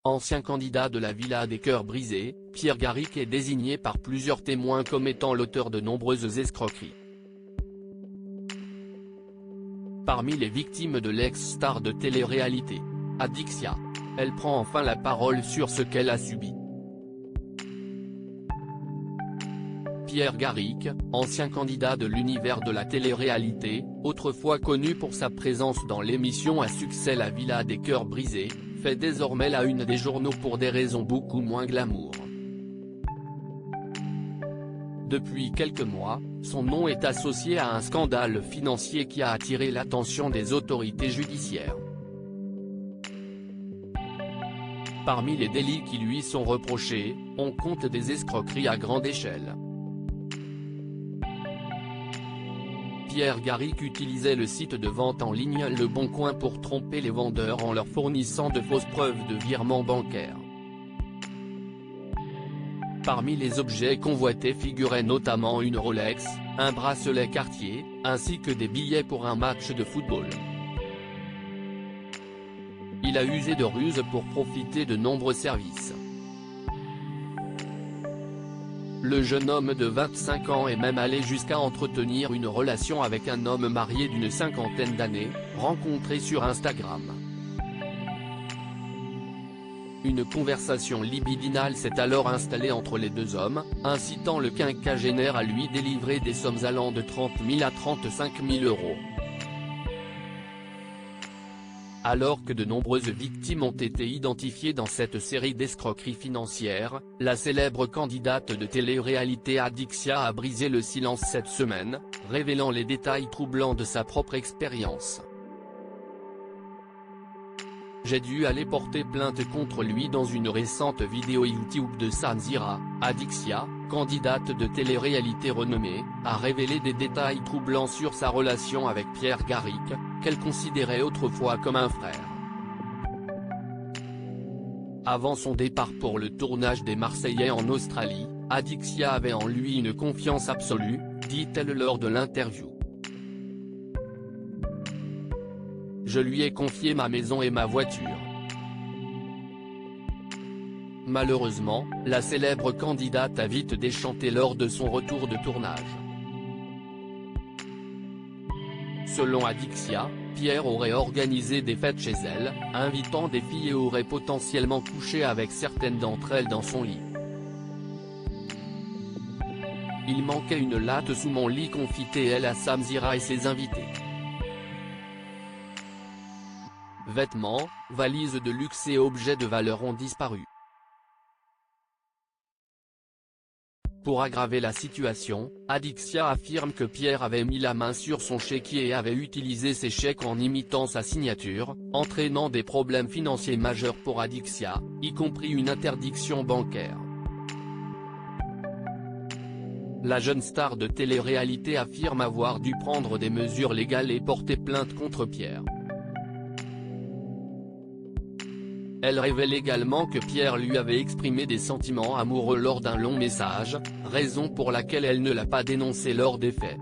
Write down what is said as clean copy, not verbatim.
ancien candidat de la Villa des Cœurs Brisés, Pierre Garrick est désigné par plusieurs témoins comme étant l'auteur de nombreuses escroqueries. Parmi les victimes de l'ex-star de télé-réalité, Adixia, elle prend enfin la parole sur ce qu'elle a subi. Pierre Garrick, ancien candidat de l'univers de la télé-réalité, autrefois connu pour sa présence dans l'émission à succès La Villa des Cœurs Brisés, fait désormais la une des journaux pour des raisons beaucoup moins glamour. Depuis quelques mois, son nom est associé à un scandale financier qui a attiré l'attention des autorités judiciaires. Parmi les délits qui lui sont reprochés, on compte des escroqueries à grande échelle. Pierre Garrick utilisait le site de vente en ligne Le Bon Coin pour tromper les vendeurs en leur fournissant de fausses preuves de virements bancaires. Parmi les objets convoités figuraient notamment une Rolex, un bracelet Cartier, ainsi que des billets pour un match de football. Il a usé de ruses pour profiter de nombreux services. Le jeune homme de 25 ans est même allé jusqu'à entretenir une relation avec un homme marié d'une cinquantaine d'années, rencontré sur Instagram. Une conversation libidinale s'est alors installée entre les deux hommes, incitant le quinquagénaire à lui délivrer des sommes allant de 30 000 à 35 000 €. Alors que de nombreuses victimes ont été identifiées dans cette série d'escroqueries financières, la célèbre candidate de télé-réalité Adixia a brisé le silence cette semaine, révélant les détails troublants de sa propre expérience. J'ai dû aller porter plainte contre lui dans une récente vidéo YouTube de Samzira. Adixia, candidate de télé-réalité renommée, a révélé des détails troublants sur sa relation avec Pierre Garrick, qu'elle considérait autrefois comme un frère. Avant son départ pour le tournage des Marseillais en Australie, Adixia avait en lui une confiance absolue, dit-elle lors de l'interview. Je lui ai confié ma maison et ma voiture. Malheureusement, la célèbre candidate a vite déchanté lors de son retour de tournage. Selon Adixia, Pierre aurait organisé des fêtes chez elle, invitant des filles et aurait potentiellement couché avec certaines d'entre elles dans son lit. Il manquait une latte sous mon lit, confie-t-elle à Samzira et ses invités. Vêtements, valises de luxe et objets de valeur ont disparu. Pour aggraver la situation, Adixia affirme que Pierre avait mis la main sur son chéquier et avait utilisé ses chèques en imitant sa signature, entraînant des problèmes financiers majeurs pour Adixia, y compris une interdiction bancaire. La jeune star de télé-réalité affirme avoir dû prendre des mesures légales et porter plainte contre Pierre. Elle révèle également que Pierre lui avait exprimé des sentiments amoureux lors d'un long message, raison pour laquelle elle ne l'a pas dénoncé lors des faits.